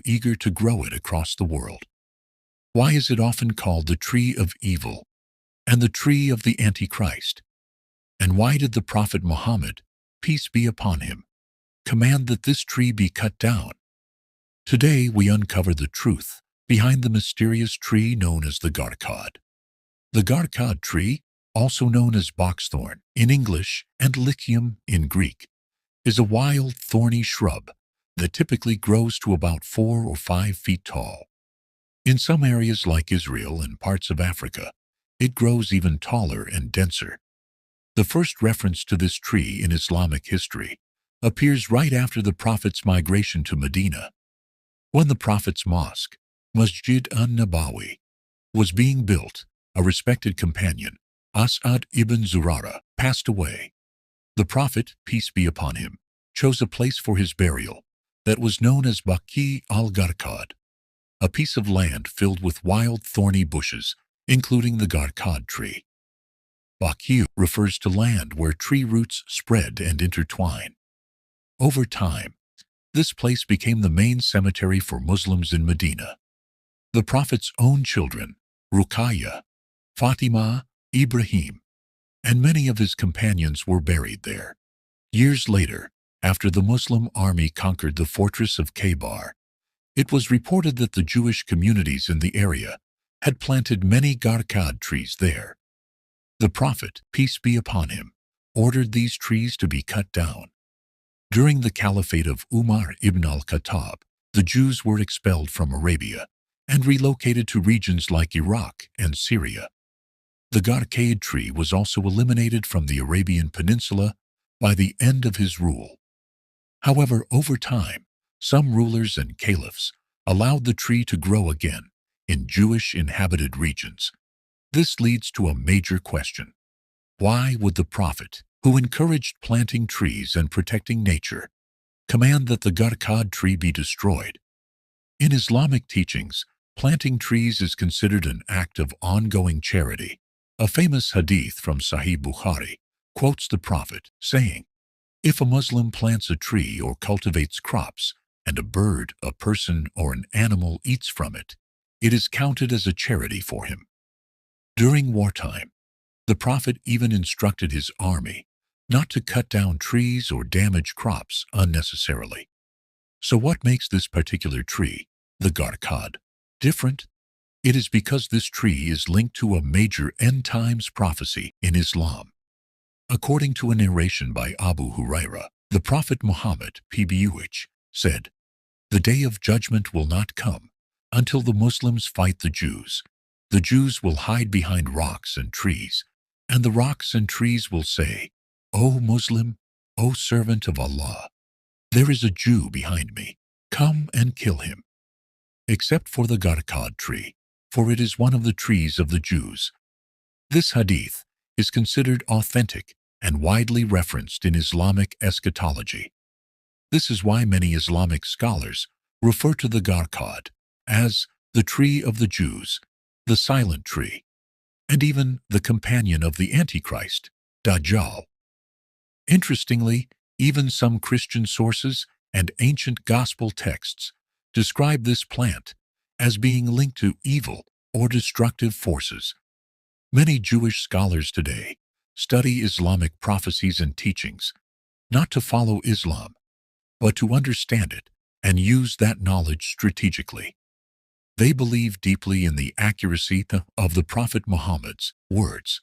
eager to grow it across the world. Why is it often called the tree of evil and the tree of the Antichrist? And why did the Prophet Muhammad, peace be upon him, command that this tree be cut down? Today we uncover the truth behind the mysterious tree known as the Gharqad. The Gharqad tree, also known as boxthorn in English and lycium in Greek, is a wild, thorny shrub that typically grows to about 4 or 5 feet tall. In some areas like Israel and parts of Africa, it grows even taller and denser. The first reference to this tree in Islamic history appears right after the Prophet's migration to Medina. When the Prophet's mosque, Masjid an-Nabawi, was being built, a respected companion, As'ad ibn Zurara, passed away. The Prophet, peace be upon him, chose a place for his burial that was known as Baqi al-Gharqad, a piece of land filled with wild thorny bushes, including the Gharqad tree. Baqi refers to land where tree roots spread and intertwine. Over time, this place became the main cemetery for Muslims in Medina. The Prophet's own children, Ruqayya, Fatima, Ibrahim, and many of his companions were buried there. Years later, after the Muslim army conquered the fortress of Khaybar, it was reported that the Jewish communities in the area had planted many Gharqad trees there. The Prophet, peace be upon him, ordered these trees to be cut down. During the caliphate of Umar ibn al-Khattab, the Jews were expelled from Arabia and relocated to regions like Iraq and Syria. The Gharqad tree was also eliminated from the Arabian Peninsula by the end of his rule. However, over time, some rulers and caliphs allowed the tree to grow again in Jewish-inhabited regions. This leads to a major question. Why would the Prophet, who encouraged planting trees and protecting nature, command that the Gharqad tree be destroyed? In Islamic teachings, planting trees is considered an act of ongoing charity. A famous hadith from Sahih Bukhari quotes the Prophet, saying, "If a Muslim plants a tree or cultivates crops, and a bird, a person, or an animal eats from it, it is counted as a charity for him." During wartime, the Prophet even instructed his army not to cut down trees or damage crops unnecessarily. So what makes this particular tree, the Gharqad, different? It is because this tree is linked to a major end-times prophecy in Islam. According to a narration by Abu Huraira, the Prophet Muhammad, PBUH, said, "The day of judgment will not come until the Muslims fight the Jews. The Jews will hide behind rocks and trees, and the rocks and trees will say, 'O Muslim, O servant of Allah, there is a Jew behind me. Come and kill him.' Except for the Gharqad tree, for it is one of the trees of the Jews." This hadith is considered authentic and widely referenced in Islamic eschatology. This is why many Islamic scholars refer to the Gharqad as the tree of the Jews, the silent tree, and even the companion of the Antichrist, Dajjal. Interestingly, even some Christian sources and ancient gospel texts describe this plant as being linked to evil or destructive forces. Many Jewish scholars today study Islamic prophecies and teachings, not to follow Islam, but to understand it and use that knowledge strategically. They believe deeply in the accuracy of the Prophet Muhammad's words,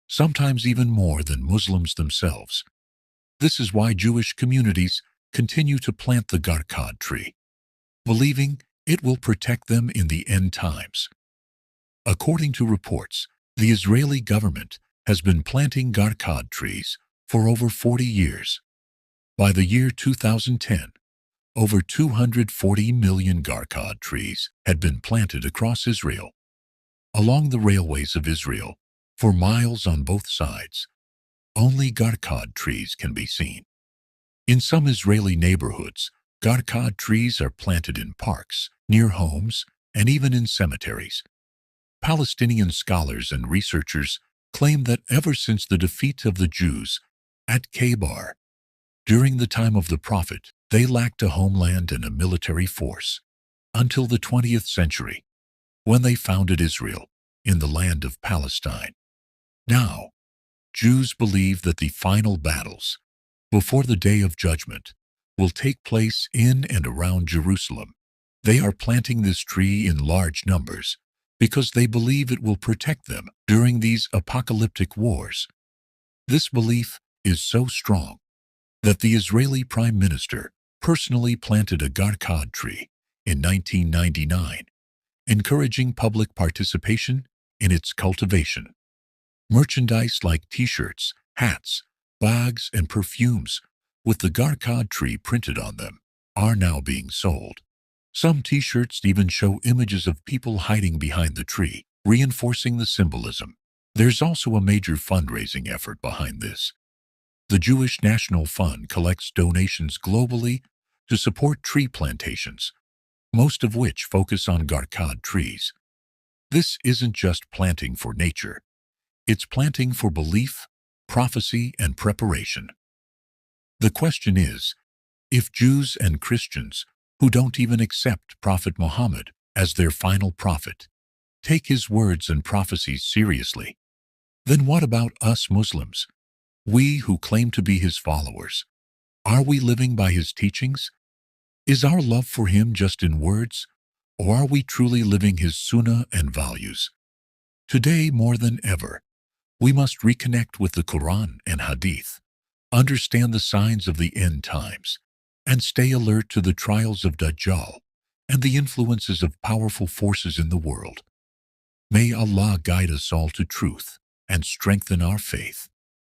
sometimes even more than Muslims themselves. This is why Jewish communities continue to plant the Gharqad tree, believing it will protect them in the end times. According to reports, the Israeli government has been planting Gharqad trees for over 40 years. By the year 2010, over 240 million Gharqad trees had been planted across Israel. Along the railways of Israel, for miles on both sides, only Gharqad trees can be seen. In some Israeli neighborhoods, Gharqad trees are planted in parks, near homes, and even in cemeteries. Palestinian scholars and researchers claim that ever since the defeat of the Jews at Khaybar, during the time of the Prophet, they lacked a homeland and a military force. until the 20th century, when they founded Israel in the land of Palestine. Now, Jews believe that the final battles, before the Day of Judgment, will take place in and around Jerusalem. They are planting this tree in large numbers because they believe it will protect them during these apocalyptic wars. This belief is so strong that the Israeli Prime Minister personally planted a Gharqad tree in 1999, encouraging public participation in its cultivation. Merchandise like t-shirts, hats, bags, and perfumes with the Gharqad tree printed on them are now being sold. Some t-shirts even show images of people hiding behind the tree, reinforcing the symbolism. There's also a major fundraising effort behind this. The Jewish National Fund collects donations globally to support tree plantations, most of which focus on Gharqad trees. This isn't just planting for nature. It's planting for belief, prophecy, and preparation. The question is, if Jews and Christians who don't even accept Prophet Muhammad as their final prophet take his words and prophecies seriously, then what about us Muslims, we who claim to be his followers? Are we living by his teachings? Is our love for him just in words, or are we truly living his sunnah and values? Today, more than ever, we must reconnect with the Quran and Hadith, understand the signs of the end times, and stay alert to the trials of Dajjal and the influences of powerful forces in the world. May Allah guide us all to truth and strengthen our faith.